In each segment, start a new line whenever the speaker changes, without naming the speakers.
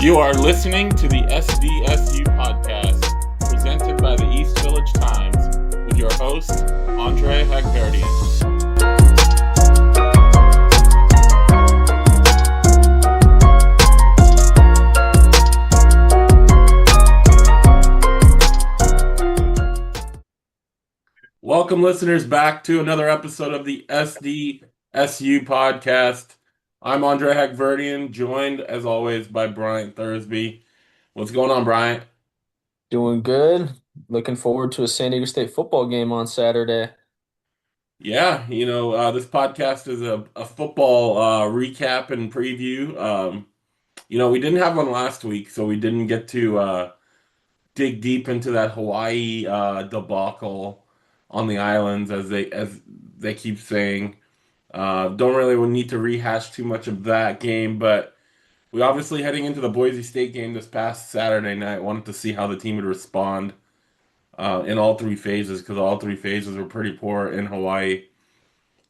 You are listening to the SDSU podcast, presented by the East Village Times, with your host, Andre Hagverdian. Welcome, listeners, back to another episode of the SDSU podcast. I'm Andre Hagverdian, joined, as always, by Bryant Thursby. What's going on, Bryant?
Doing good. Looking forward to a San Diego State football game on Saturday.
Yeah, this podcast is a football recap and preview. We didn't have one last week, so we didn't get to dig deep into that Hawaii debacle on the islands, as they keep saying. Don't really need to rehash too much of that game, but we obviously heading into the Boise State game this past Saturday night. Wanted to see how the team would respond in all three phases because all three phases were pretty poor in Hawaii,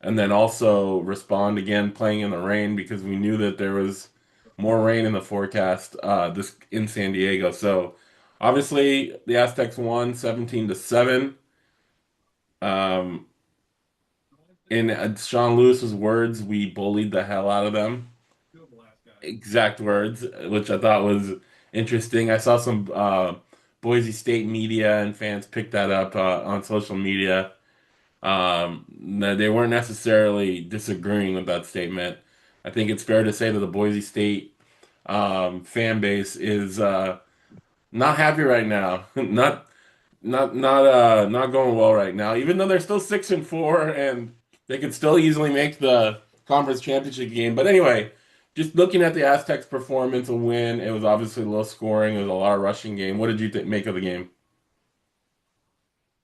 and then also respond again playing in the rain because we knew that there was more rain in the forecast this in San Diego. So obviously the Aztecs won 17-7. Um, in Sean Lewis's words, we bullied the hell out of them. Exact words, which I thought was interesting. I saw some Boise State media and fans pick that up on social media. They weren't necessarily disagreeing with that statement. I think it's fair to say that the Boise State fan base is not happy right now. Not going well right now. Even though they're still 6-4 and they could still easily make the conference championship game. But anyway, just looking at the Aztecs' performance, a win. It was obviously low scoring. It was a lot of rushing game. What did you make of the game?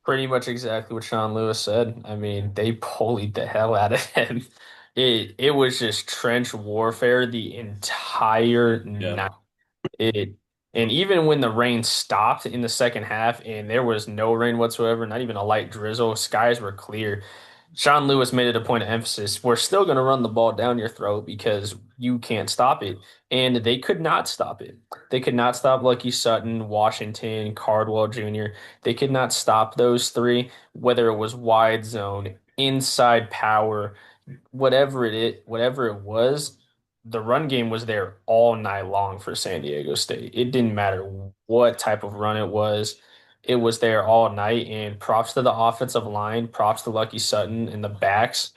Pretty much exactly what Sean Lewis said. I mean, they bullied the hell out of him. It was just trench warfare the entire
Yeah,
night. It and even when the rain stopped in the second half and there was no rain whatsoever, not even a light drizzle, skies were clear. Sean Lewis made it a point of emphasis. We're still going to run the ball down your throat because you can't stop it. And they could not stop it. They could not stop Lucky Sutton, Washington, Cardwell Jr. They could not stop those three, whether it was wide zone, inside power, whatever it was. The run game was there all night long for San Diego State. It didn't matter what type of run it was there all night. And props to the offensive line, props to Lucky Sutton and the backs,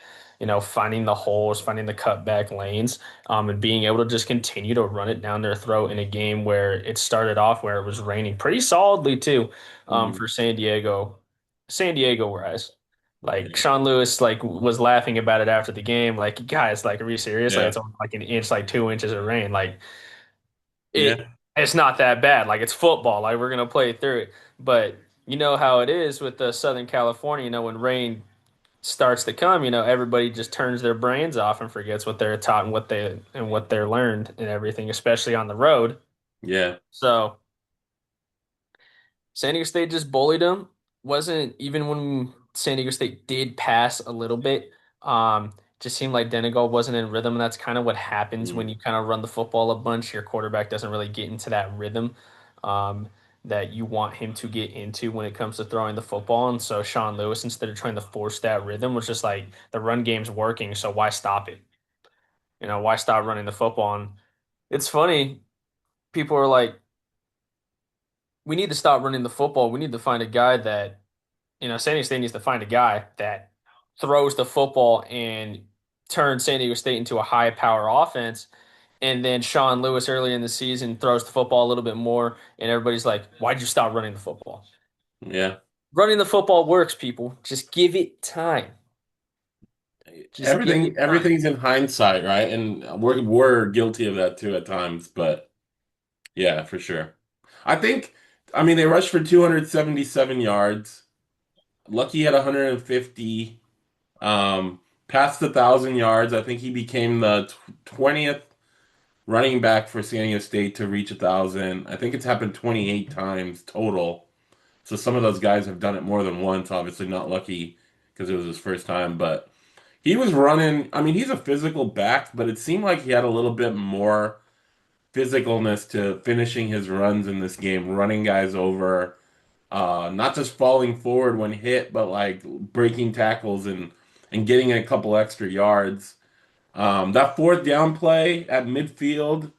finding the holes, finding the cutback lanes, and being able to just continue to run it down their throat in a game where it started off where it was raining pretty solidly too,
Mhm.
for San Diego wise. Like
Yeah,
Sean Lewis, like was laughing about it after the game. Like, guys, like, are you serious? Like,
yeah,
it's only like an inch, like 2 inches of rain. Like, it
yeah.
it's not that bad. Like it's football. Like we're gonna play through it. But you know how it is with the Southern California, when rain starts to come, everybody just turns their brains off and forgets what they're taught and what they're learned and everything, especially on the road.
Yeah.
So San Diego State just bullied them. Wasn't even when San Diego State did pass a little bit. Just seemed like Denegal wasn't in rhythm. And that's kind of what happens when
Mm.
you kind of run the football a bunch. Your quarterback doesn't really get into that rhythm um, that you want him to get into when it comes to throwing the football. And so Sean Lewis, instead of trying to force that rhythm, was just like the run game's working, so why stop it? Why stop running the football? And it's funny. People are like, we need to stop running the football. We need to find a guy that San Diego State needs to find a guy that throws the football and turns San Diego State into a high power offense. And then Sean Lewis earlier in the season throws the football a little bit more, and everybody's like, why'd you stop running the football?
Yeah.
Running the football works, people. Just give it time. Just give it time.
Everything's in hindsight, right? And we're guilty of that too at times, but yeah, for sure. I think, I mean, they rushed for 277 yards. Lucky had 150. Past 1,000 yards. I think he became the 20th running back for San Diego State to reach 1,000. I think it's happened 28 times total. So some of those guys have done it more than once. Obviously, not Lucky because it was his first time, but he was running. I mean, he's a physical back, but it seemed like he had a little bit more. physicalness to finishing his runs in this game, running guys over, not just falling forward when hit, but like breaking tackles and getting a couple extra yards. That fourth down play at midfield,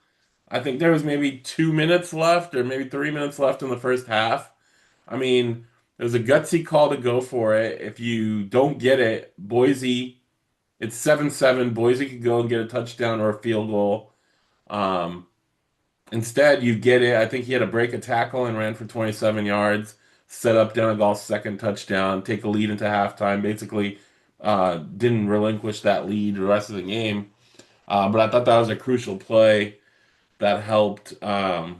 I think there was maybe 2 minutes left or maybe 3 minutes left in the first half. I mean, it was a gutsy call to go for it. If you don't get it, Boise, it's 7-7. Boise could go and get a touchdown or a field goal. Um, Instead, you get it. I think he had to break a tackle and ran for 27 yards, set up Donegal's second touchdown, take a lead into halftime. Basically, didn't relinquish that lead the rest of the game. But I thought that was a crucial play that helped, propel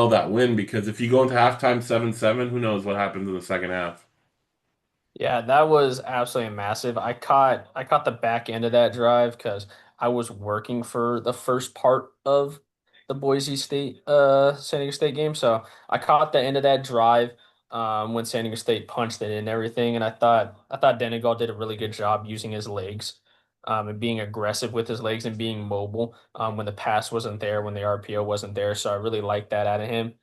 that win because if you go into halftime 7-7, who knows what happens in the second half?
Yeah, that was absolutely massive. I caught the back end of that drive because I was working for the first part of the Boise State San Diego State game. So I caught the end of that drive when San Diego State punched it and everything. And I thought Denegal did a really good job using his legs and being aggressive with his legs and being mobile when the pass wasn't there, when the RPO wasn't there. So I really liked that out of him.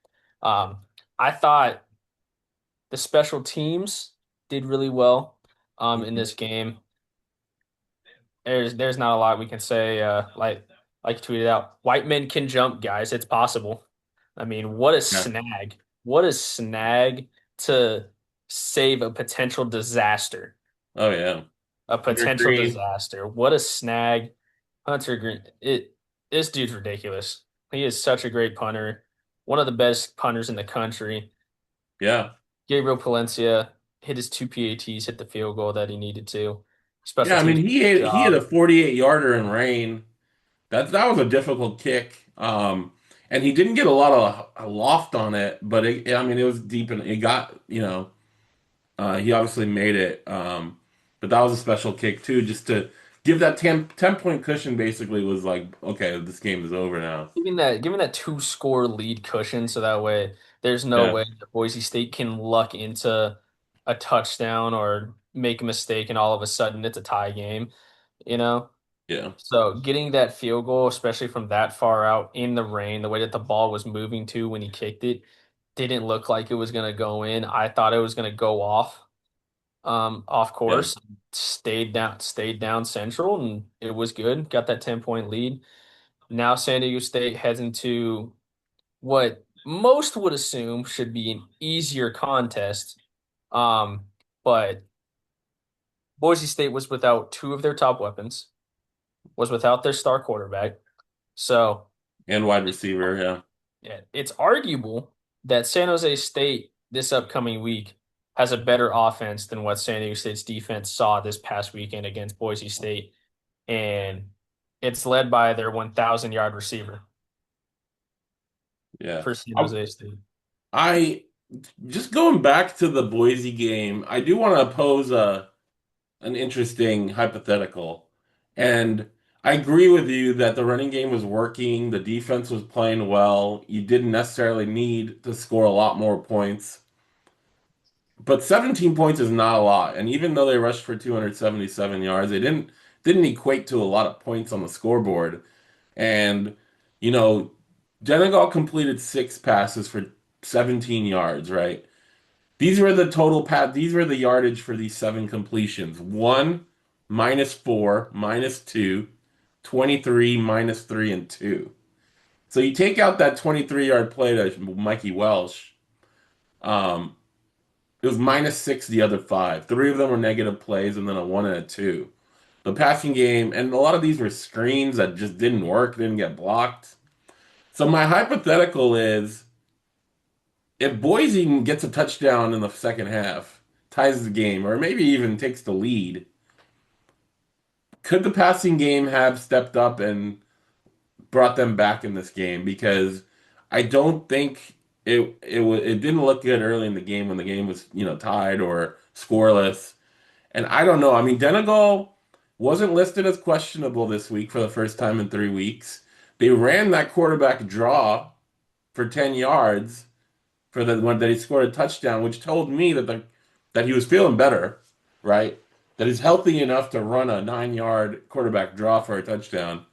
Um, I thought the special teams did really well in
Mhm.
this game. There's not a lot we can say. Like you tweeted out, white men can jump, guys. It's possible. I mean, what a
Yeah.
snag! What a snag to save a potential disaster.
Oh yeah.
A
Hunter
potential
Green.
disaster. What a snag. Hunter Green. This dude's ridiculous. He is such a great punter. One of the best punters in the country.
Yeah.
Gabriel Palencia hit his two PATs, hit the field goal that he needed to.
Yeah,
Special
I
teams
mean
did a good
he had a
job.
48 yarder in rain. That was a difficult kick. And he didn't get a lot of a loft on it, but I mean, it was deep and it got, he obviously made it. But that was a special kick too, just to give that 10 point cushion basically was like, okay, this game is over now.
Giving that two score lead cushion so that way there's no
Yeah.
way that Boise State can luck into a touchdown or make a mistake and all of a sudden it's a tie game, you know?
Yeah.
So getting that field goal, especially from that far out in the rain, the way that the ball was moving to when he kicked it, didn't look like it was going to go in. I thought it was going to go off
Yeah.
course, stayed down central, and it was good. Got that 10-point lead. Now San Diego State heads into what most would assume should be an easier contest. Um, but Boise State was without two of their top weapons, was without their star quarterback. So
And wide receiver, yeah.
yeah, it's arguable that San Jose State this upcoming week has a better offense than what San Diego State's defense saw this past weekend against Boise State. And it's led by their 1,000-yard receiver
Yeah.
for San
I,
Jose State.
I just going back to the Boise game, I do want to pose a an interesting hypothetical. And I agree with you that the running game was working, the defense was playing well. You didn't necessarily need to score a lot more points. But 17 points is not a lot. And even though they rushed for 277 yards, they didn't equate to a lot of points on the scoreboard. And you know, Denegal completed 6 passes for 17 yards, right? These were the yardage for these 7 completions. 1, -4, -2, 23, -3, and 2. So you take out that 23-yard play to Mikey Welsh. Um, it was -6 the other 5. 3 of them were negative plays, and then a 1 and a 2. The passing game, and a lot of these were screens that just didn't work, didn't get blocked. So my hypothetical is if Boise gets a touchdown in the second half, ties the game, or maybe even takes the lead, could the passing game have stepped up and brought them back in this game? Because I don't think it didn't look good early in the game when the game was tied or scoreless. And I don't know. I mean, Denegal wasn't listed as questionable this week for the first time in 3 weeks. They ran that quarterback draw for 10 yards for the one that he scored a touchdown, which told me that he was feeling better, right? That he's healthy enough to run a 9-yard quarterback draw for a touchdown.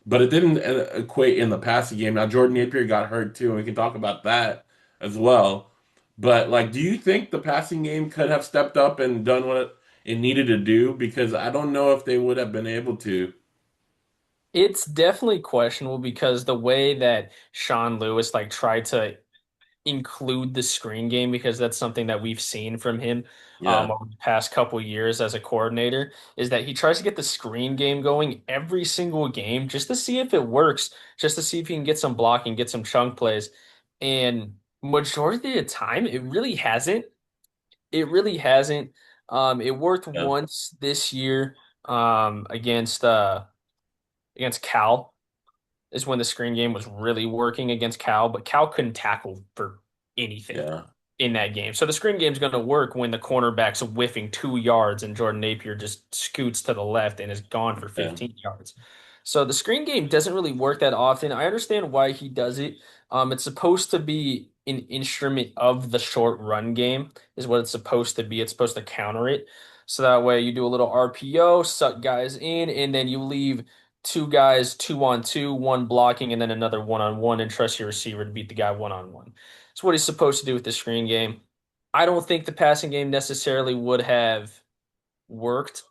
but it didn't equate in the passing game. Now Jordan Napier got hurt too, and we can talk about that as well. But like, do you think the passing game could have stepped up and done what it needed to do? Because I don't know if they would have been able to.
It's definitely questionable because the way that Sean Lewis like tried to include the screen game because that's something that we've seen from him
Yeah,
over the past couple years as a coordinator is that he tries to get the screen game going every single game just to see if it works, just to see if he can get some blocking, get some chunk plays. And majority of the time, it really hasn't. It really hasn't. It worked
yeah,
once this year against Cal is when the screen game was really working against Cal, but Cal couldn't tackle for anything
yeah,
in that game. So the screen game's going to work when the cornerback's whiffing 2 yards and Jordan Napier just scoots to the left and is gone for
yeah,
15 yards. So the screen game doesn't really work that often. I understand why he does it. It's supposed to be an instrument of the short run game, is what it's supposed to be. It's supposed to counter it. So that way you do a little RPO, suck guys in, and then you leave two guys 2-on-2, one blocking, and then another 1-on-1, and trust your receiver to beat the guy 1-on-1. It's what he's supposed to do with the screen game. I don't think the passing game necessarily would have worked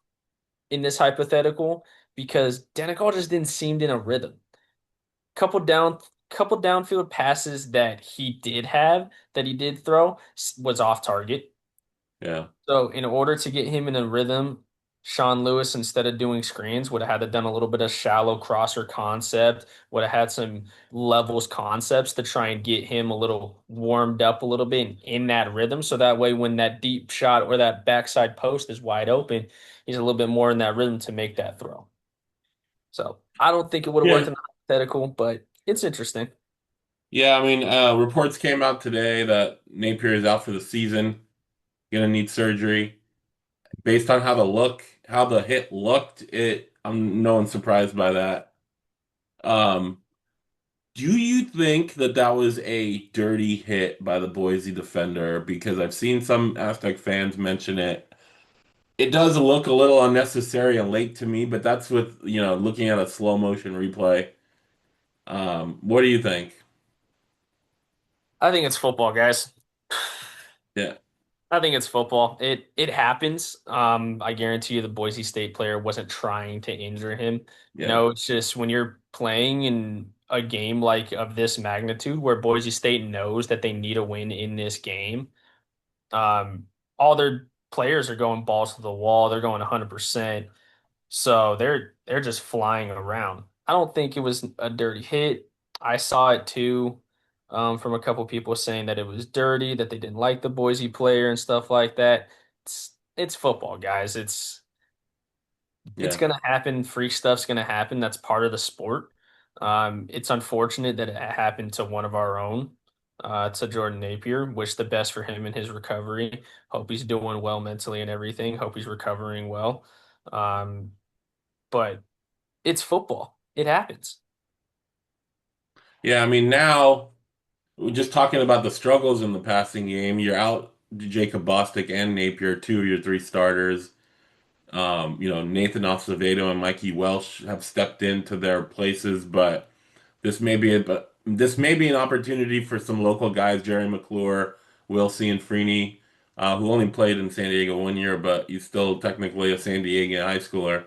in this hypothetical because Danical just didn't seem in a rhythm. Couple down, couple downfield passes that he did have that he did throw was off target.
yeah,
So in order to get him in a rhythm, Sean Lewis, instead of doing screens, would have had to done a little bit of shallow crosser concept, would have had some levels concepts to try and get him a little warmed up a little bit in that rhythm. So that way when that deep shot or that backside post is wide open, he's a little bit more in that rhythm to make that throw. So I don't think it would have worked
yeah.
in the hypothetical, but it's interesting.
Yeah, I mean, reports came out today that Napier is out for the season, gonna need surgery. Based on how the hit looked, I'm no one surprised by that. Um, do you think that that was a dirty hit by the Boise defender? Because I've seen some Aztec fans mention it. It does look a little unnecessary and late to me, but that's with, looking at a slow motion replay. What do you think?
I think it's football, guys.
Yeah,
I think it's football. It happens. I guarantee you the Boise State player wasn't trying to injure him.
yeah,
No, it's just when you're playing in a game like of this magnitude where Boise State knows that they need a win in this game, all their players are going balls to the wall. They're going 100%. So they're just flying around. I don't think it was a dirty hit. I saw it too, from a couple people saying that it was dirty, that they didn't like the Boise player and stuff like that. It's football, guys. It's
yeah.
gonna happen. Freak stuff's gonna happen. That's part of the sport. It's unfortunate that it happened to one of our own, to Jordan Napier. Wish the best for him in his recovery. Hope he's doing well mentally and everything. Hope he's recovering well. Um, but it's football. It happens.
Yeah, I mean, now we're just talking about the struggles in the passing game. You're out Jacob Bostic and Napier, two of your three starters. Nathan Acevedo and Mikey Welsh have stepped into their places, but this may be an opportunity for some local guys, Jerry McClure, Wilsey, and Freeney, who only played in San Diego 1 year, but he's still technically a San Diego high schooler,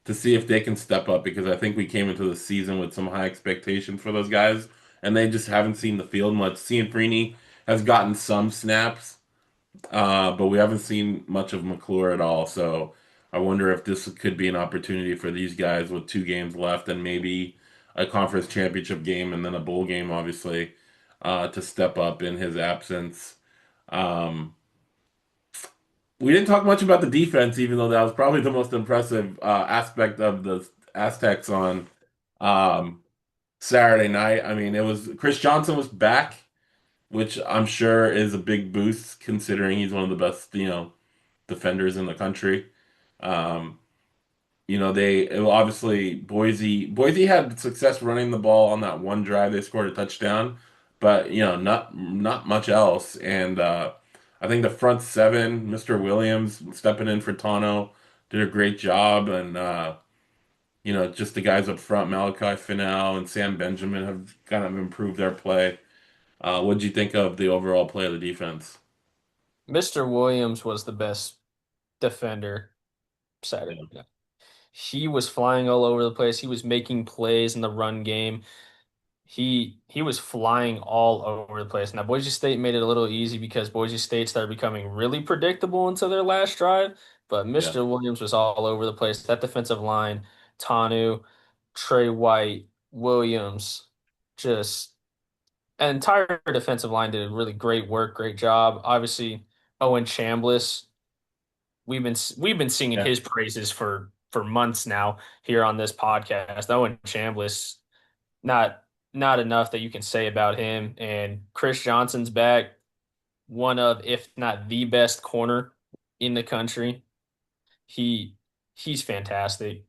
to see if they can step up because I think we came into the season with some high expectations for those guys, and they just haven't seen the field much. Seeing Freeney has gotten some snaps, but we haven't seen much of McClure at all. So I wonder if this could be an opportunity for these guys with 2 games left and maybe a conference championship game and then a bowl game, obviously, to step up in his absence. Um, we didn't talk much about the defense, even though that was probably the most impressive aspect of the Aztecs on um, Saturday night. I mean, it was Chris Johnson was back, which I'm sure is a big boost considering he's one of the best, defenders in the country. Um, obviously Boise had success running the ball on that one drive. They scored a touchdown, but not much else. And I think the front seven, Mr. Williams stepping in for Tano, did a great job. And just the guys up front, Malachi Fennell and Sam Benjamin have kind of improved their play. What did you think of the overall play of the defense?
Mr. Williams was the best defender Saturday
Yeah,
night. He was flying all over the place. He was making plays in the run game. He was flying all over the place. Now Boise State made it a little easy because Boise State started becoming really predictable until their last drive. But
yeah,
Mr. Williams was all over the place. That defensive line, Tanu, Trey White, Williams, just an entire defensive line did really great work, great job. Obviously, Owen Chambliss, we've been singing
yeah,
his praises for months now here on this podcast. Owen Chambliss, not not enough that you can say about him. And Chris Johnson's back, one of, if not the best corner in the country. He he's fantastic.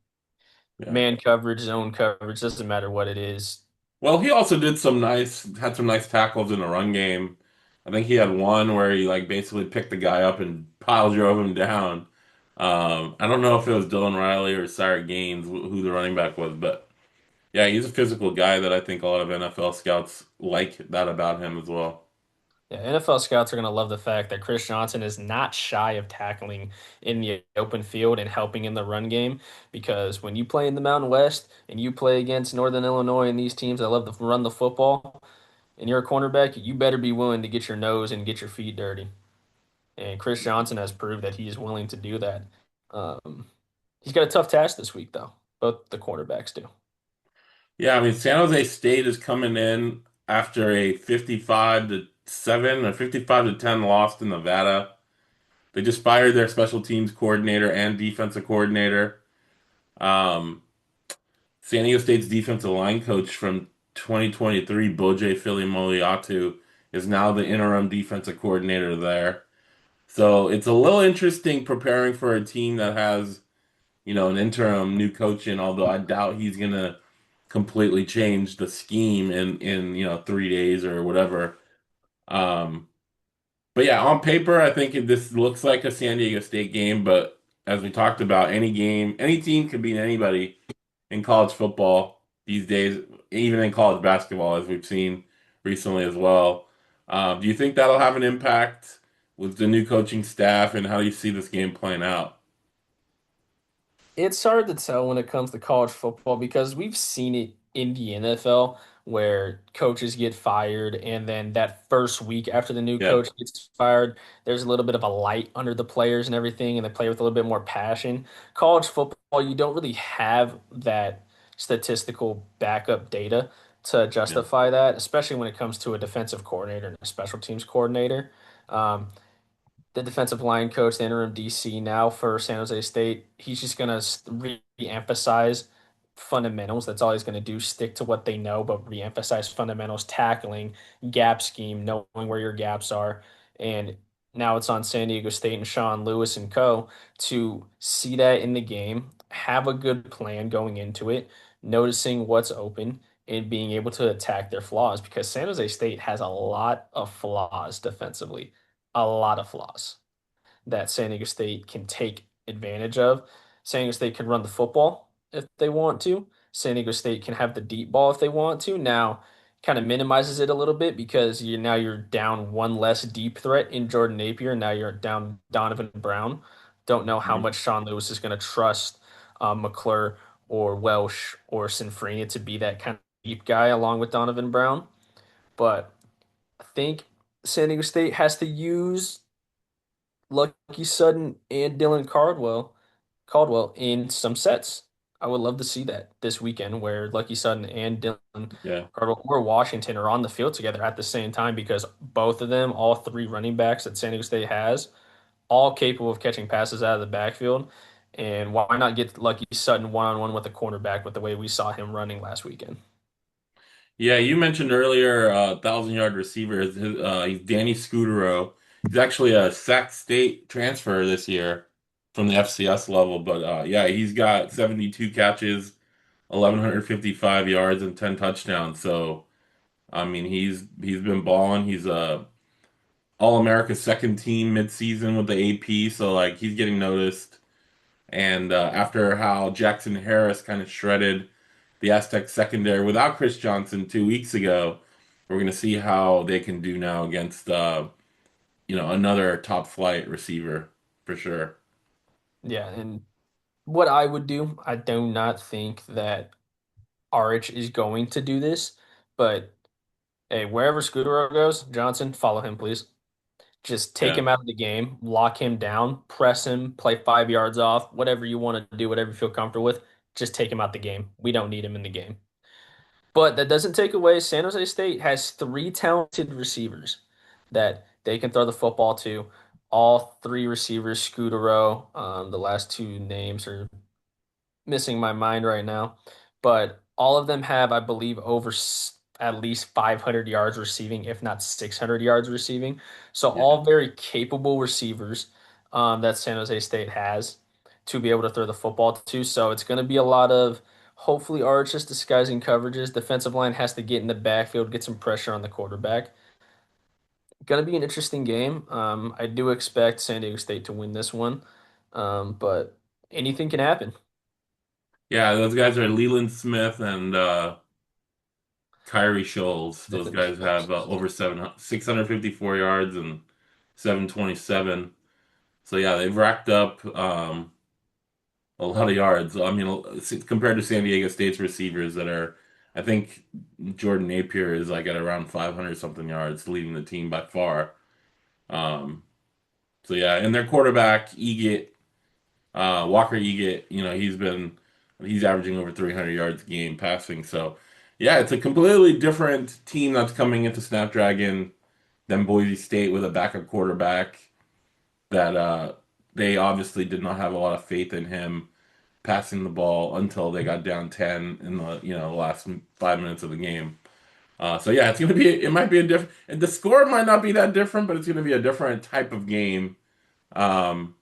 yeah.
Man coverage, zone coverage, doesn't matter what it is.
Well, he also had some nice tackles in the run game. I think he had one where he like basically picked the guy up and pile drove him down. I don't know if it was Dylan Riley or Cyrus Gaines who the running back was, but yeah, he's a physical guy that I think a lot of NFL scouts like that about him as well.
Yeah, NFL scouts are going to love the fact that Chris Johnson is not shy of tackling in the open field and helping in the run game. Because when you play in the Mountain West and you play against Northern Illinois and these teams that love to run the football, and you're a cornerback, you better be willing to get your nose and get your feet dirty. And Chris Johnson has proved that he is willing to do that. Um, he's got a tough task this week, though. Both the cornerbacks do.
Yeah, I mean San Jose State is coming in after a 55-7 or 55-10 loss to Nevada. They just fired their special teams coordinator and defensive coordinator. Um, San Diego State's defensive line coach from 2023, Boje Filimoliatu, is now the interim defensive coordinator there. So it's a little interesting preparing for a team that has, an interim new coach in, although I doubt he's gonna completely change the scheme in 3 days or whatever. Um, but yeah, on paper, I think this looks like a San Diego State game, but as we talked about, any game, any team can beat anybody in college football these days, even in college basketball, as we've seen recently as well. Do you think that'll have an impact with the new coaching staff, and how do you see this game playing out?
It's hard to tell when it comes to college football because we've seen it in the NFL where coaches get fired, and then that first week after the new
Yeah,
coach gets fired, there's a little bit of a light under the players and everything, and they play with a little bit more passion. College football, you don't really have that statistical backup data to
yeah,
justify that, especially when it comes to a defensive coordinator and a special teams coordinator. Um, the defensive line coach, the interim DC now for San Jose State, he's just going to re-emphasize fundamentals. That's all he's going to do, stick to what they know, but re-emphasize fundamentals, tackling, gap scheme, knowing where your gaps are. And now it's on San Diego State and Sean Lewis and co. to see that in the game, have a good plan going into it, noticing what's open, and being able to attack their flaws because San Jose State has a lot of flaws defensively, a lot of flaws that San Diego State can take advantage of. San Diego State can run the football if they want to. San Diego State can have the deep ball if they want to. Now, kind of minimizes it a little bit because you're down one less deep threat in Jordan Napier. Now you're down Donovan Brown. Don't know how
mhm.
much Sean Lewis is going to trust McClure or Welsh or Sinfrenia to be that kind of deep guy along with Donovan Brown. But I think San Diego State has to use Lucky Sutton and Dylan Caldwell in some sets. I would love to see that this weekend where Lucky Sutton and Dylan
Yeah.
Caldwell or Washington are on the field together at the same time because both of them, all three running backs that San Diego State has, all capable of catching passes out of the backfield. And why not get Lucky Sutton one-on-one with a cornerback with the way we saw him running last weekend?
Yeah, you mentioned earlier 1,000-yard receiver. He's Danny Scudero. He's actually a Sac State transfer this year from the FCS level, but yeah, he's got 72 catches, 1,155 yards, and 10 touchdowns. So, I mean, he's been balling. He's a All-America second team midseason with the AP, so like he's getting noticed. And after how Jackson Harris kind of shredded the Aztec secondary without Chris Johnson 2 weeks ago, we're going to see how they can do now against another top flight receiver for sure.
Yeah, and what I would do, I do not think that Arch is going to do this, but hey, wherever Scudero goes, Johnson, follow him, please. Just take
Yeah.
him out of the game, lock him down, press him, play 5 yards off, whatever you want to do, whatever you feel comfortable with. Just take him out the game. We don't need him in the game. But that doesn't take away San Jose State has three talented receivers that they can throw the football to. All three receivers, Scudero, the last two names are missing my mind right now, but all of them have, I believe, at least 500 yards receiving, if not 600 yards receiving. So
Yeah.
all very capable receivers that San Jose State has to be able to throw the football to. So it's going to be a lot of hopefully arches disguising coverages. Defensive line has to get in the backfield, get some pressure on the quarterback. Going to be an interesting game. I do expect San Diego State to win this one, but anything can happen.
Yeah, those guys are Leland Smith and Kyrie Scholes.
Smith
Those
and
guys have
Schultz.
over 654 yards and 727. So yeah, they've racked up a lot of yards. I mean, compared to San Diego State's receivers that are, I think Jordan Napier is like at around 500 something yards, leading the team by far. Um, so yeah, and their quarterback Egett, Walker Egett, he's averaging over 300 yards a game passing. So yeah, it's a completely different team that's coming into Snapdragon than Boise State with a backup quarterback that they obviously did not have a lot of faith in him passing the ball until they got down 10 in the last 5 minutes of the game. So yeah, it might be a different, the score might not be that different, but it's going to be a different type of game um,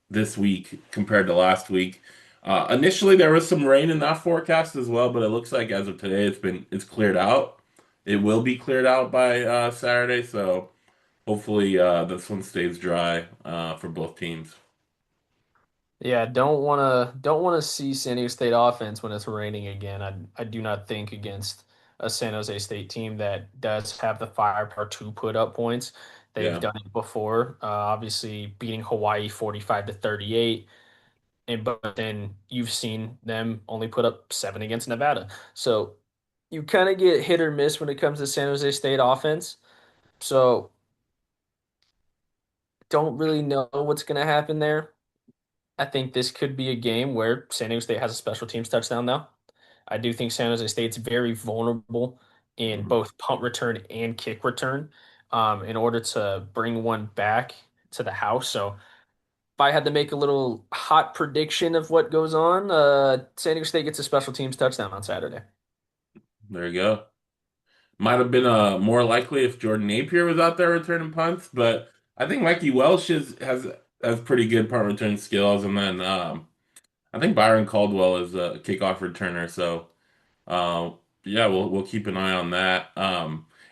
this week compared to last week. Initially, there was some rain in that forecast as well, but it looks like as of today, it's cleared out. It will be cleared out by Saturday, so hopefully this one stays dry for both teams.
Yeah, don't wanna see San Diego State offense when it's raining again. I do not think against a San Jose State team that does have the firepower to put up points. They've
Yeah,
done it before. Obviously beating Hawaii 45-38, and but then you've seen them only put up 7 against Nevada. So you kind of get hit or miss when it comes to San Jose State offense. So don't really know what's gonna happen there. I think this could be a game where San Diego State has a special teams touchdown now. I do think San Jose State's very vulnerable in
mhm.
both punt return and kick return in order to bring one back to the house. So if I had to make a little hot prediction of what goes on, San Diego State gets a special teams touchdown on Saturday.
There you go. Might have been more likely if Jordan Napier was out there returning punts, but I think Mikey Welsh has pretty good punt return skills, and then I think Byron Caldwell is a kickoff returner. So uh, yeah, we'll keep an eye on that.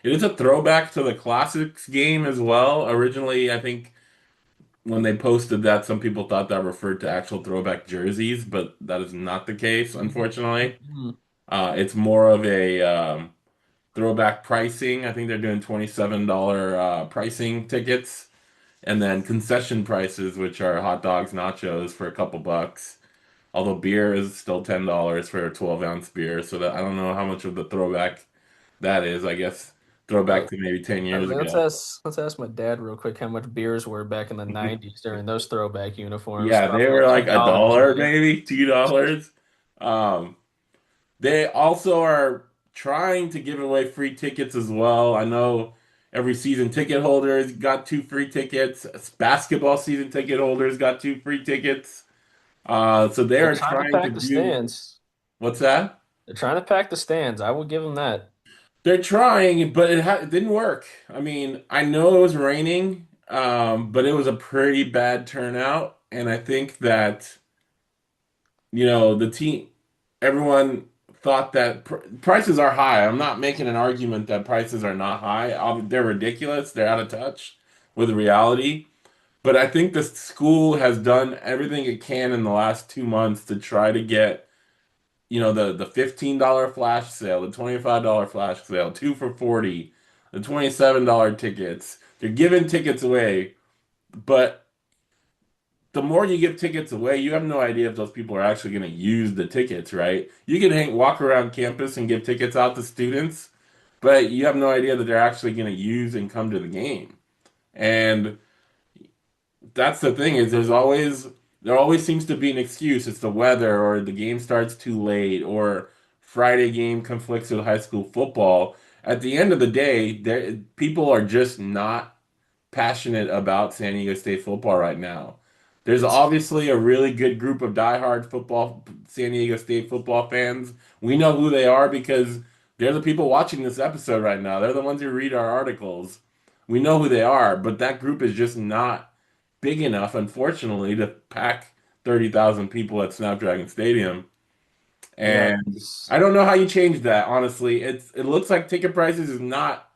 It is a throwback to the Classics game as well. Originally, I think when they posted that, some people thought that referred to actual throwback jerseys, but that is not the case, unfortunately.
Mhm.
It's more of a throwback pricing. I think they're doing $27 pricing tickets, and then concession prices, which are hot dogs, nachos for a couple bucks. Although beer is still $10 for a 12-ounce beer, so that I don't know how much of the throwback that is. I guess throwback
Uh,
to maybe 10 years
let's
ago.
ask my dad real quick how much beers were back in the 90s during those throwback uniforms.
Yeah, they
Probably
were
like
like a
$2,
dollar,
right?
maybe $2. Um, they also are trying to give away free tickets as well. I know every season ticket holders got two free tickets. Basketball season ticket holders got two free tickets. So they
They're
are
trying to
trying to
pack the
do
stands.
what's that?
They're trying to pack the stands. I will give them that.
They're trying, but it didn't work. I mean, I know it was raining, but it was a pretty bad turnout, and I think that the team, everyone thought that prices are high. I'm not making an argument that prices are not high. They're ridiculous. They're out of touch with reality. But I think the school has done everything it can in the last 2 months to try to get, the $15 flash sale, the $25 flash sale, two for 40, the $27 tickets. They're giving tickets away, but the more you give tickets away, you have no idea if those people are actually going to use the tickets, right? You can walk around campus and give tickets out to students, but you have no idea that they're actually going to use and come to the game. And that's the thing is there always seems to be an excuse. It's the weather or the game starts too late or Friday game conflicts with high school football. At the end of the day, people are just not passionate about San Diego State football right now. There's
It's
obviously a really good group of diehard football San Diego State football fans. We know who they are because they're the people watching this episode right now. They're the ones who read our articles. We know who they are, but that group is just not big enough, unfortunately, to pack 30,000 people at Snapdragon Stadium.
yeah,
And I don't know how you change that, honestly. It looks like ticket prices is not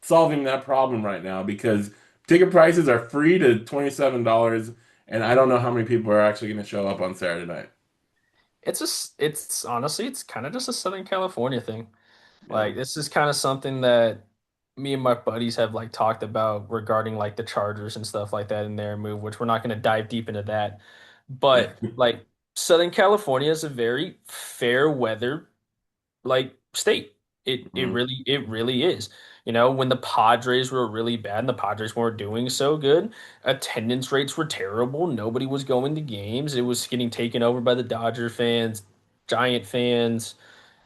solving that problem right now because ticket prices are free to $27, and I don't know how many people are actually going to show up on Saturday night.
it's honestly it's kind of just a Southern California thing.
Yeah.
Like this is kind of something that me and my buddies have like talked about regarding like the Chargers and stuff like that in their move, which we're not going to dive deep into that.
Yeah.
But like Southern California is a very fair weather like state.
Mhm.
It really is. You know, when the Padres were really bad and the Padres weren't doing so good, attendance rates were terrible. Nobody was going to games. It was getting taken over by the Dodger fans, Giant fans,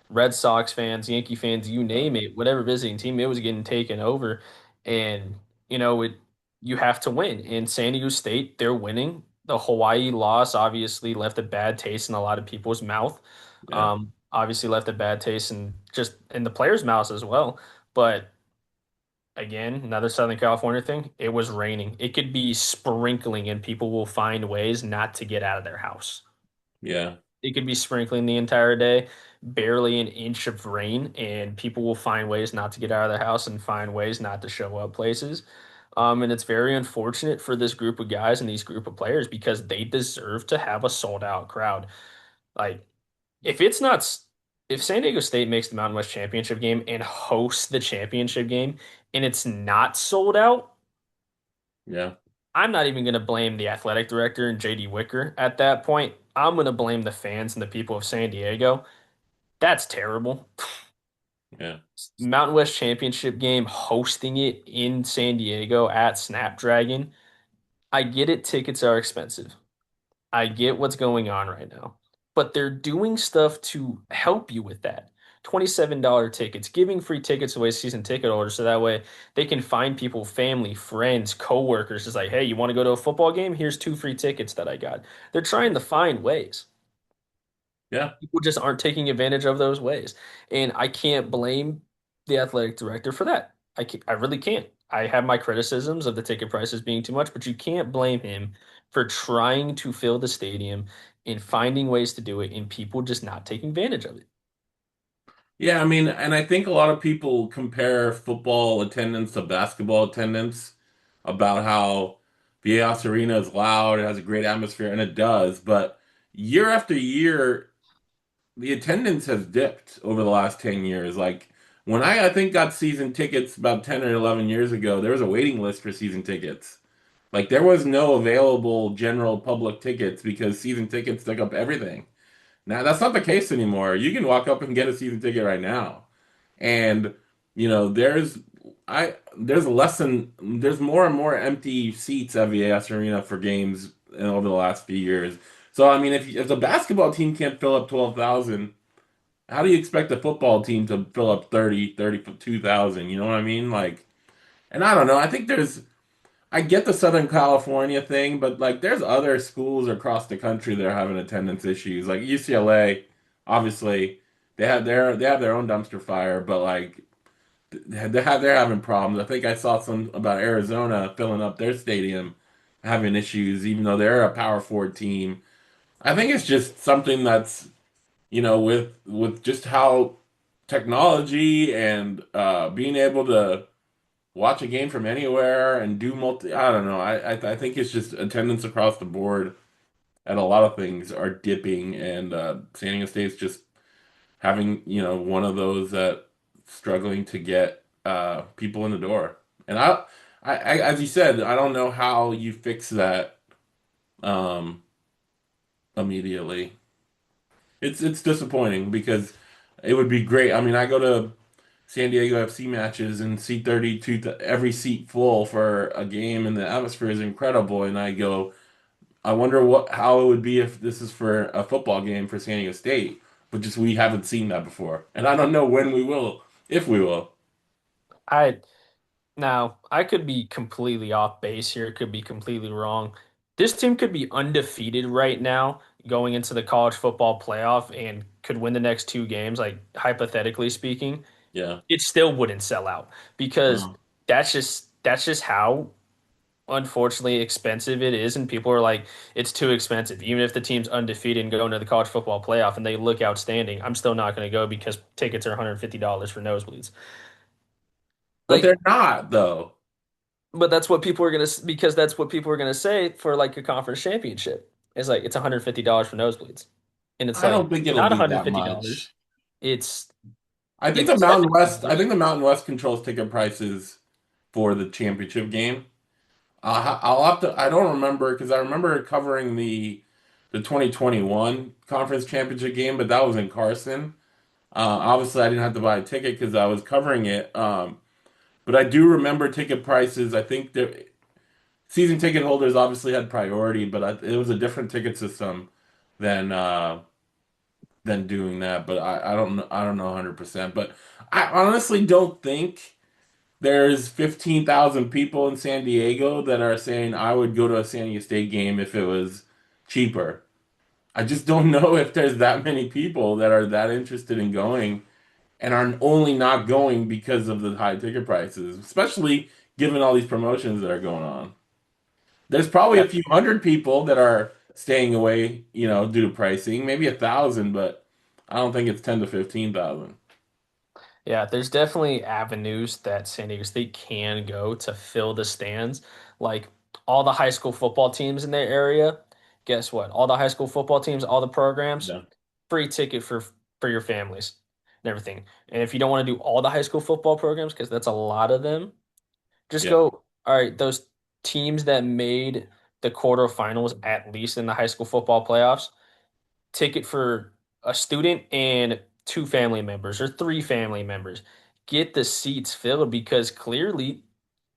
Red Sox fans, Yankee fans, you name it, whatever visiting team, it was getting taken over. And, you have to win. In San Diego State, they're winning. The Hawaii loss obviously left a bad taste in a lot of people's mouth.
Yeah.
Obviously left a bad taste in just in the players' mouths as well. But again, another Southern California thing, it was raining. It could be sprinkling and people will find ways not to get out of their house.
Yeah.
It could be sprinkling the entire day, barely an inch of rain, and people will find ways not to get out of their house and find ways not to show up places. And it's very unfortunate for this group of guys and these group of players because they deserve to have a sold out crowd. Like, if it's not, if San Diego State makes the Mountain West Championship game and hosts the championship game and it's not sold out,
Yeah.
I'm not even going to blame the athletic director and JD Wicker at that point. I'm going to blame the fans and the people of San Diego. That's terrible.
Yeah.
Mountain West Championship game, hosting it in San Diego at Snapdragon. I get it, tickets are expensive. I get what's going on right now. But they're doing stuff to help you with that. $27 tickets, giving free tickets away to season ticket holders so that way they can find people, family, friends, coworkers. It's like, hey, you want to go to a football game? Here's two free tickets that I got. They're trying to find ways.
Yeah.
People just aren't taking advantage of those ways. And I can't blame the athletic director for that. I really can't. I have my criticisms of the ticket prices being too much, but you can't blame him for trying to fill the stadium and finding ways to do it and people just not taking advantage of it.
Yeah, I mean, and I think a lot of people compare football attendance to basketball attendance about how Viejas Arena is loud, it has a great atmosphere, and it does. But year after year, the attendance has dipped over the last 10 years. Like when I think got season tickets about 10 or 11 years ago, there was a waiting list for season tickets. Like there was no available general public tickets because season tickets took up everything. Now that's not the case anymore. You can walk up and get a season ticket right now. And there's more and more empty seats at VAS Arena for games over the last few years. So I mean if the basketball team can't fill up 12,000, how do you expect a football team to fill up 32,000? You know what I mean? Like, and I don't know. I get the Southern California thing, but like, there's other schools across the country that are having attendance issues. Like UCLA, obviously, they have their own dumpster fire, but like, they're having problems. I think I saw some about Arizona filling up their stadium, having issues, even though they're a Power Four team. I think it's just something that's with just how technology and being able to watch a game from anywhere and do multi. I don't know. I think it's just attendance across the board at a lot of things are dipping, and San Diego State's just having one of those that struggling to get people in the door. And as you said, I don't know how you fix that um, immediately. It's disappointing because it would be great. I mean, I go to San Diego FC matches and see 32 every seat full for a game, and the atmosphere is incredible. And I go, I wonder how it would be if this is for a football game for San Diego State, but just we haven't seen that before, and I don't know when we will, if we will.
I Now, I could be completely off base here, could be completely wrong. This team could be undefeated right now going into the college football playoff and could win the next two games, like hypothetically speaking.
Yeah.
It still wouldn't sell out because
Oh.
that's just how unfortunately expensive it is, and people are like, it's too expensive. Even if the team's undefeated and going to the college football playoff and they look outstanding, I'm still not going to go because tickets are $150 for nosebleeds.
But they're
Like,
not though.
but that's what people are gonna because that's what people are gonna say for like a conference championship. It's like it's $150 for nosebleeds, and it's
I
like
don't think it'll
not
be that
$150.
much.
It's
I think
it's
the Mountain West. I
$70.
think the Mountain West controls ticket prices for the championship game. I'll have to. I don't remember because I remember covering the 2021 conference championship game, but that was in Carson. Obviously, I didn't have to buy a ticket because I was covering it. But I do remember ticket prices. I think the season ticket holders obviously had priority, but it was a different ticket system than uh, than doing that. But I don't know. I don't know 100%. But I honestly don't think there's 15,000 people in San Diego that are saying I would go to a San Diego State game if it was cheaper. I just don't know if there's that many people that are that interested in going and are only not going because of the high ticket prices, especially given all these promotions that are going on. There's probably
Yeah.
a few hundred people that are staying away, due to pricing, maybe 1,000, but I don't think it's 10 to 15,000.
Yeah, there's definitely avenues that San Diego State can go to fill the stands. Like all the high school football teams in their area, guess what? All the high school football teams, all the programs,
Yeah,
free ticket for your families and everything. And if you don't want to do all the high school football programs, because that's a lot of them, just
yeah,
go, all right, those teams that made the quarterfinals at least in the high school football playoffs, ticket for a student and two family members or three family members. Get the seats filled because clearly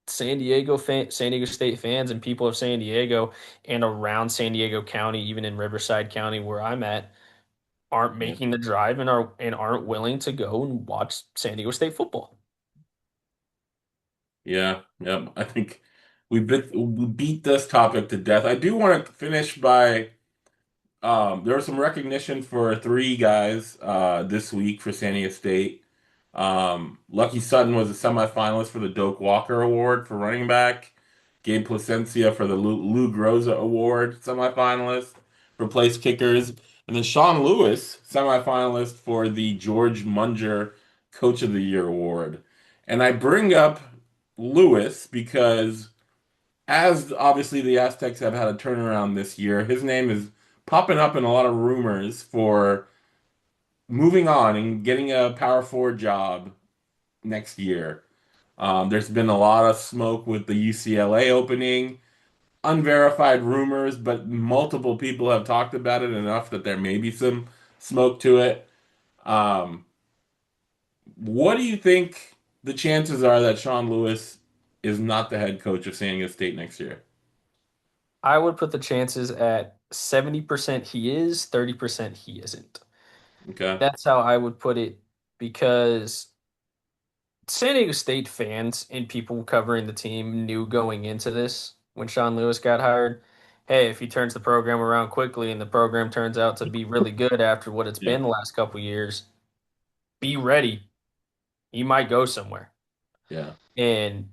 San Diego State fans and people of San Diego and around San Diego County, even in Riverside County where I'm at, aren't
yeah,
making the drive and aren't willing to go and watch San Diego State football.
yeah, yeah. I think we beat this topic to death. I do want to finish by there was some recognition for three guys this week for San Diego State. Lucky Sutton was a semifinalist for the Doak Walker Award for running back. Gabe Placencia for the Lou Groza Award, semifinalist for place kickers. And then Sean Lewis, semifinalist for the George Munger Coach of the Year Award. And I bring up Lewis because, as obviously the Aztecs have had a turnaround this year, his name is popping up in a lot of rumors for moving on and getting a power forward job next year. There's been a lot of smoke with the UCLA opening, unverified rumors, but multiple people have talked about it enough that there may be some smoke to it. Um, what do you think the chances are that Sean Lewis is not the head coach of San Diego State next year?
I would put the chances at 70% he is, 30% he isn't.
Okay.
That's how I would put it because San Diego State fans and people covering the team knew going into this when Sean Lewis got hired. Hey, if he turns the program around quickly and the program turns out to be really good after what it's
Yeah.
been the last couple years, be ready. He might go somewhere.
Yeah.
And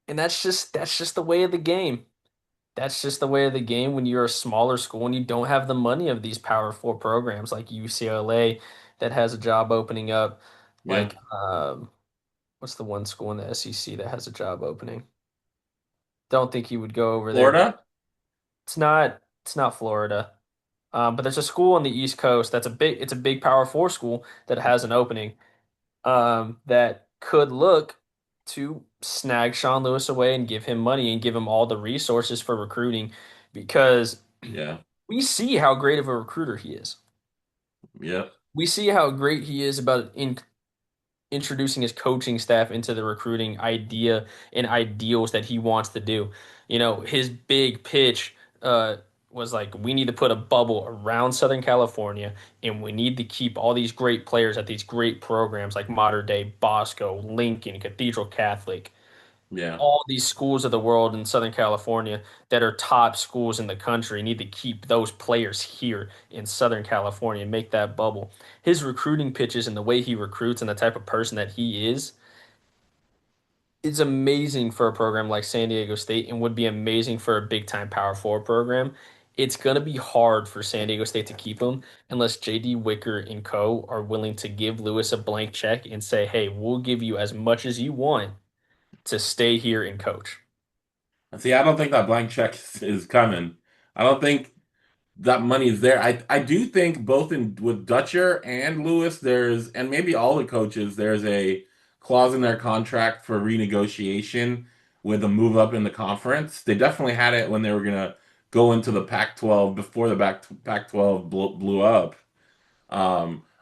that's just the way of the game. That's just the way of the game when you're a smaller school and you don't have the money of these Power Four programs like UCLA that has a job opening up,
Yeah.
like What's the one school in the SEC that has a job opening? Don't think he would go over there, but
Florida?
it's not Florida. But there's a school on the East Coast it's a big Power Four school that has an opening that could look to snag Sean Lewis away and give him money and give him all the resources for recruiting because
Yeah.
we see how great of a recruiter he is.
Yep.
We see how great he is about introducing his coaching staff into the recruiting idea and ideals that he wants to do. His big pitch was like, we need to put a bubble around Southern California, and we need to keep all these great players at these great programs like Modern Day, Bosco, Lincoln, Cathedral Catholic,
Yeah.
all these schools of the world in Southern California that are top schools in the country need to keep those players here in Southern California and make that bubble. His recruiting pitches and the way he recruits and the type of person that he is amazing for a program like San Diego State and would be amazing for a big time Power Four program. It's going to be hard for San Diego State to keep him unless JD Wicker and co are willing to give Lewis a blank check and say, hey, we'll give you as much as you want to stay here and coach.
See, I don't think that blank check is coming. I don't think that money is there. I do think both in with Dutcher and Lewis, and maybe all the coaches, there's a clause in their contract for renegotiation with a move up in the conference. They definitely had it when they were gonna go into the Pac-12 before the Pac-12 blew up.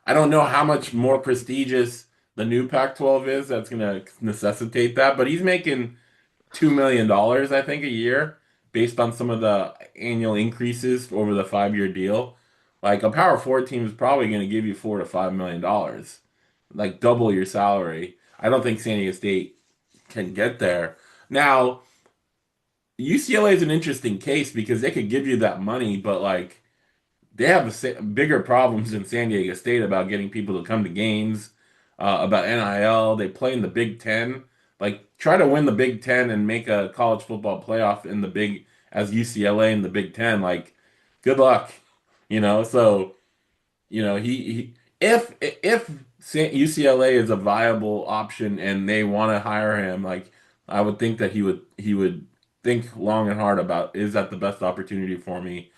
I don't know how much more prestigious the new Pac-12 is that's gonna necessitate that, but he's making $2 million, I think, a year based on some of the annual increases over the 5 year deal. Like a Power Four team is probably going to give you $4 to $5 million, like double your salary. I don't think San Diego State can get there. Now, UCLA is an interesting case because they could give you that money, but like they have bigger problems than San Diego State about getting people to come to games, about NIL. They play in the Big Ten. Like, try to win the Big Ten and make a college football playoff in the big as UCLA in the Big Ten. Like, good luck. So he if UCLA is a viable option and they want to hire him, like I would think that he would think long and hard about, is that the best opportunity for me?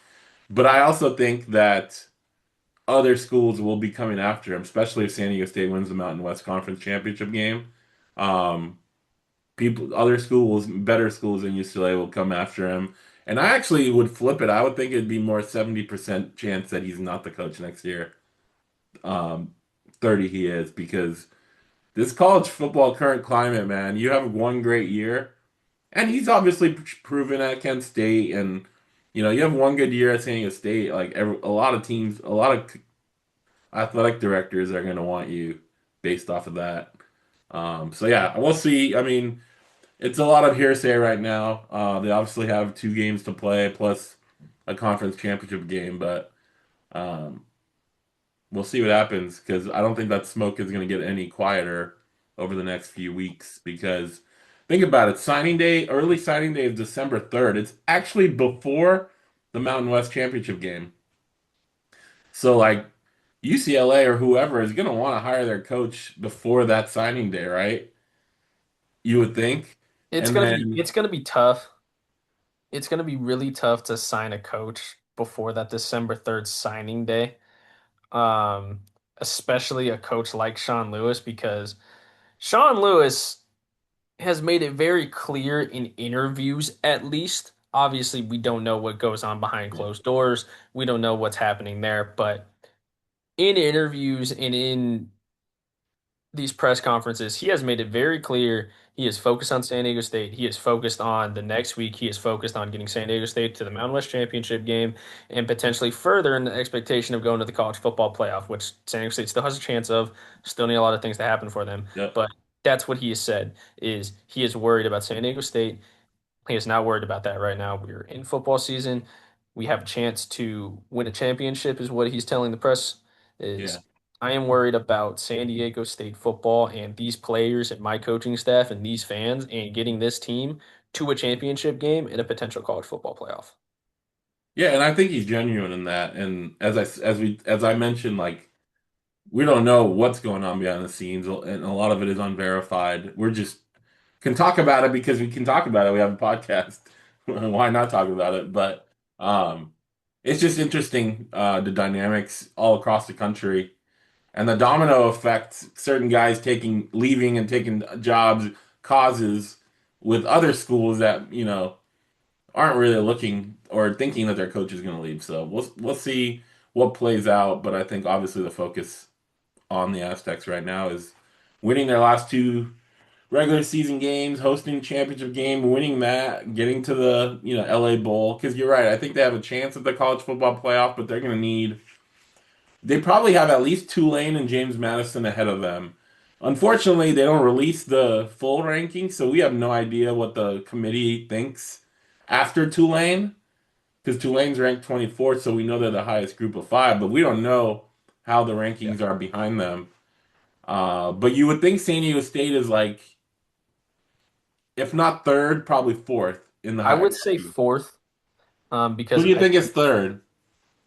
But I also think that other schools will be coming after him, especially if San Diego State wins the Mountain West Conference championship game. Um, other schools, better schools than UCLA, will come after him. And I actually would flip it. I would think it'd be more 70% chance that he's not the coach next year. Um, 30 he is, because this college football current climate, man, you have one great year, and he's obviously proven at Kent State, and you have one good year at San Diego State. Like a lot of teams, a lot of athletic directors are going to want you based off of that. So yeah, we'll see. I mean, it's a lot of hearsay right now. They obviously have 2 games to play plus a conference championship game, but um, we'll see what happens because I don't think that smoke is going to get any quieter over the next few weeks. Because think about it, signing day, early signing day is December 3rd. It's actually before the Mountain West championship game. So like UCLA or whoever is going to want to hire their coach before that signing day, right? You would think.
It's
And
gonna be
then,
it's gonna be tough. It's gonna be really tough to sign a coach before that December 3rd signing day. Um, Especially a coach like Sean Lewis because Sean Lewis has made it very clear in interviews, at least. Obviously, we don't know what goes on behind
yeah,
closed doors. We don't know what's happening there, but in interviews and in these press conferences, he has made it very clear he is focused on San Diego State. He is focused on the next week. He is focused on getting San Diego State to the Mountain West Championship game and potentially further in the expectation of going to the college football playoff, which San Diego State still has a chance of. Still need a lot of things to happen for them.
yep,
But that's what he has said is he is worried about San Diego State. He is not worried about that right now. We're in football season. We have a chance to win a championship, is what he's telling the press.
yeah.
Is I am worried about San Diego State football and these players and my coaching staff and these fans and getting this team to a championship game and a potential college football playoff.
Yeah, and I think he's genuine in that. And as I mentioned, like we don't know what's going on behind the scenes, and a lot of it is unverified. We're just can talk about it because we can talk about it. We have a podcast. Why not talk about it? But um, it's just interesting the dynamics all across the country and the domino effect. Certain guys leaving and taking jobs causes with other schools that aren't really looking or thinking that their coach is going to leave. So we'll see what plays out. But I think obviously the focus on the Aztecs right now is winning their last two regular season games, hosting championship game, winning that, getting to the LA Bowl. Because you're right, I think they have a chance at the college football playoff, but they're going to need. They probably have at least Tulane and James Madison ahead of them. Unfortunately, they don't release the full ranking, so we have no idea what the committee thinks after Tulane. Because Tulane's ranked 24th, so we know they're the highest group of five, but we don't know how the
Yeah.
rankings are behind them. But you would think San Diego State is like, if not third, probably fourth in the
I would say
hierarchy.
fourth,
Who
because
do you think is third?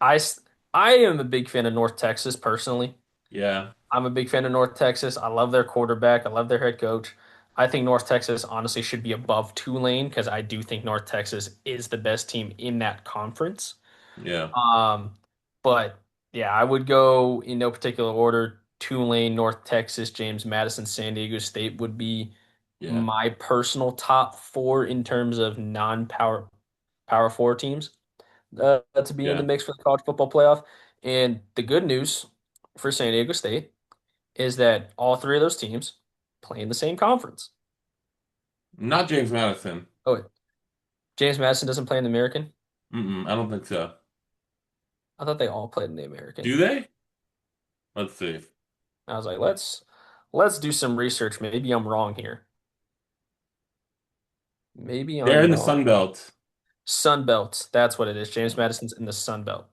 I, s- I am a big fan of North Texas personally.
Yeah,
I'm a big fan of North Texas. I love their quarterback. I love their head coach. I think North Texas honestly should be above Tulane because I do think North Texas is the best team in that conference.
yeah,
Um, but yeah, I would go in no particular order. Tulane, North Texas, James Madison, San Diego State would be
yeah,
my personal top four in terms of Power Four teams to be in the
yeah.
mix for the college football playoff. And the good news for San Diego State is that all three of those teams play in the same conference.
Not James Madison.
Oh, wait. James Madison doesn't play in the American?
I don't think so.
I thought they all played in the American.
Do they? Let's see.
I was like, let's do some research. Maybe I'm wrong here. Maybe
They're
I'm
in the
wrong.
Sun Belt,
Sun Belt. That's what it is. James Madison's in the Sun Belt.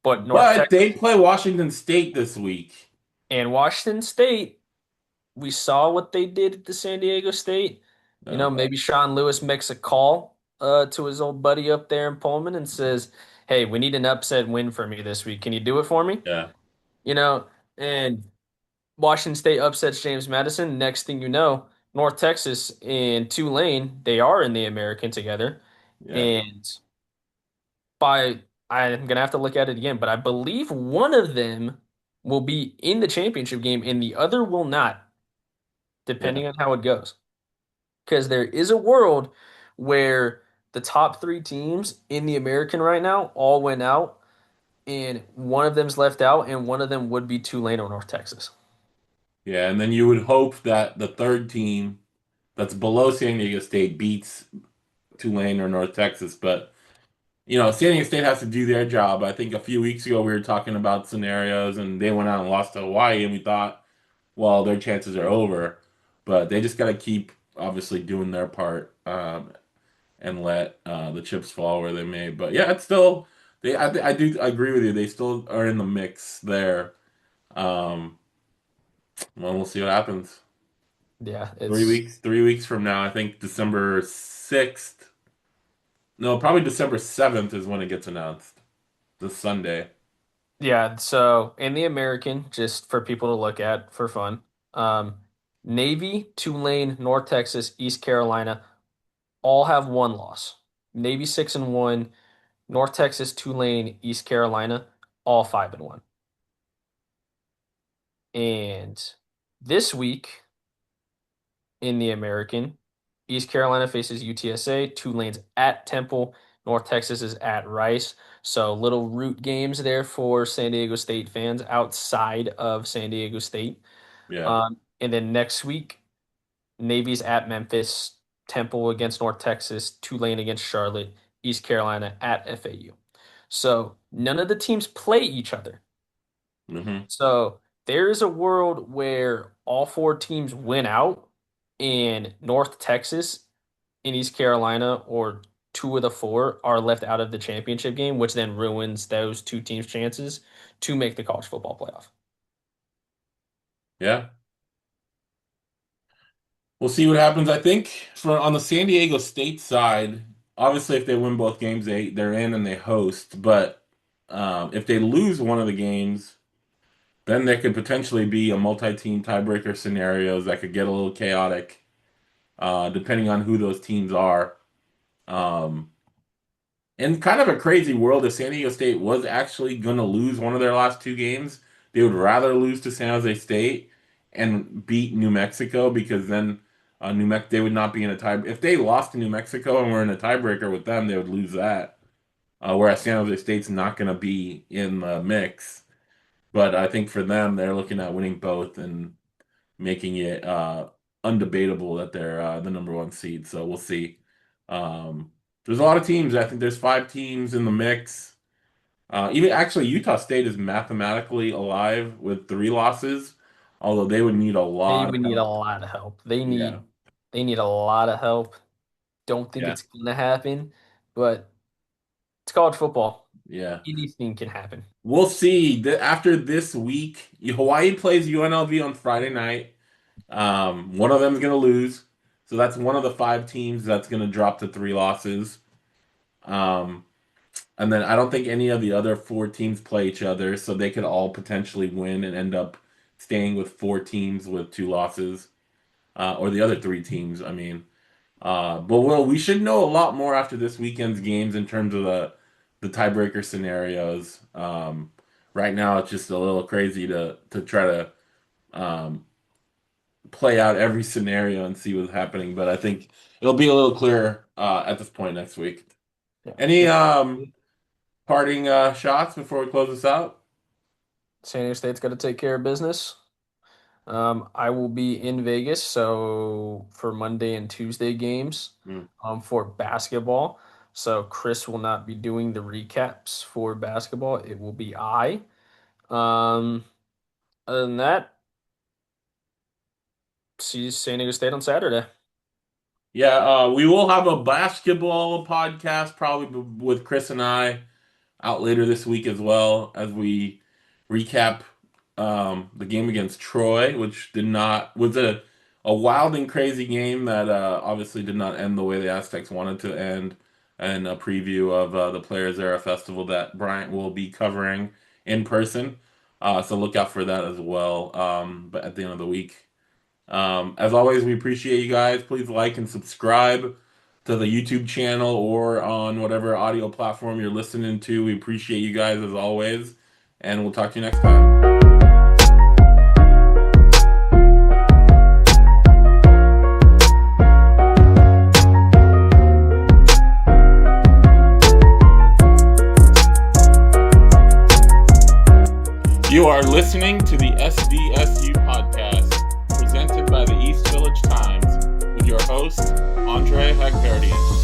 But North
but they
Texas
play Washington State this week.
and Washington State, we saw what they did at the San Diego State.
Yeah,
Maybe Sean Lewis makes a call to his old buddy up there in Pullman and says, "Hey, we need an upset win for me this week. Can you do it for me?"
yeah,
You know, and Washington State upsets James Madison. Next thing you know, North Texas and Tulane, they are in the American together.
yeah,
And by I'm gonna have to look at it again, but I believe one of them will be in the championship game and the other will not,
yeah,
depending on how it goes. Because there is a world where the top three teams in the American right now all went out, and one of them's left out, and one of them would be Tulane or North Texas.
yeah. And then you would hope that the third team that's below San Diego State beats Tulane or North Texas, but San Diego State has to do their job. I think a few weeks ago we were talking about scenarios and they went out and lost to Hawaii, and we thought, well, their chances are over. But they just got to keep obviously doing their part and let the chips fall where they may. But yeah, it's still I do agree with you. They still are in the mix there. Um, well, we'll see what happens.
Yeah,
3 weeks,
it's
3 weeks from now, I think December 6th. No, probably December 7th is when it gets announced. The Sunday.
yeah. So in the American, just for people to look at for fun, um, Navy, Tulane, North Texas, East Carolina all have one loss. Navy 6-1, North Texas, Tulane, East Carolina all 5-1. And this week in the American, East Carolina faces UTSA, Tulane's at Temple, North Texas is at Rice. So little root games there for San Diego State fans outside of San Diego State.
Yeah.
And then next week, Navy's at Memphis, Temple against North Texas, Tulane against Charlotte, East Carolina at FAU. So none of the teams play each other.
hmm
So there is a world where all four teams win out and North Texas and East Carolina or two of the four are left out of the championship game, which then ruins those two teams' chances to make the college football playoff.
Yeah. We'll see what happens. I think for on the San Diego State side, obviously if they win both games, they're in and they host. But if they lose one of the games, then there could potentially be a multi-team tiebreaker scenarios that could get a little chaotic, depending on who those teams are. Um, and kind of a crazy world if San Diego State was actually going to lose one of their last two games. They would rather lose to San Jose State and beat New Mexico because then they would not be in a tie. If they lost to New Mexico and were in a tiebreaker with them, they would lose that. Whereas San Jose State's not going to be in the mix. But I think for them, they're looking at winning both and making it undebatable that they're the number one seed. So we'll see. There's a lot of teams. I think there's five teams in the mix. Even actually, Utah State is mathematically alive with three losses, although they would need a
They
lot of
would need a
help.
lot of help.
Yeah,
They need a lot of help. Don't think
yeah,
it's gonna happen, but it's college football.
yeah.
Anything can happen.
We'll see. After this week, Hawaii plays UNLV on Friday night. One of them is going to lose, so that's one of the five teams that's going to drop to three losses. Um, and then I don't think any of the other four teams play each other, so they could all potentially win and end up staying with four teams with two losses, or the other three teams. I mean, but we should know a lot more after this weekend's games in terms of the tiebreaker scenarios. Right now, it's just a little crazy to try to um, play out every scenario and see what's happening. But I think it'll be a little clearer at this point next week.
Yeah.
Any parting shots before we close this out?
San Diego State's got to take care of business. I will be in Vegas, so for Monday and Tuesday games,
Hmm.
for basketball. So Chris will not be doing the recaps for basketball. It will be I. Um, Other than that, see San Diego State on Saturday.
Yeah, we will have a basketball podcast probably with Chris and I out later this week as well as we recap the game against Troy, which did not was a wild and crazy game that obviously did not end the way the Aztecs wanted to end, and a preview of the Players Era Festival that Bryant will be covering in person. So look out for that as well. But at the end of the week. As always, we appreciate you guys. Please like and subscribe to the YouTube channel or on whatever audio platform you're listening to. We appreciate you guys as always, and we'll talk to you next time. You are listening to the SDSU podcast presented by the East Village Times with your host, Andre Hagverdian.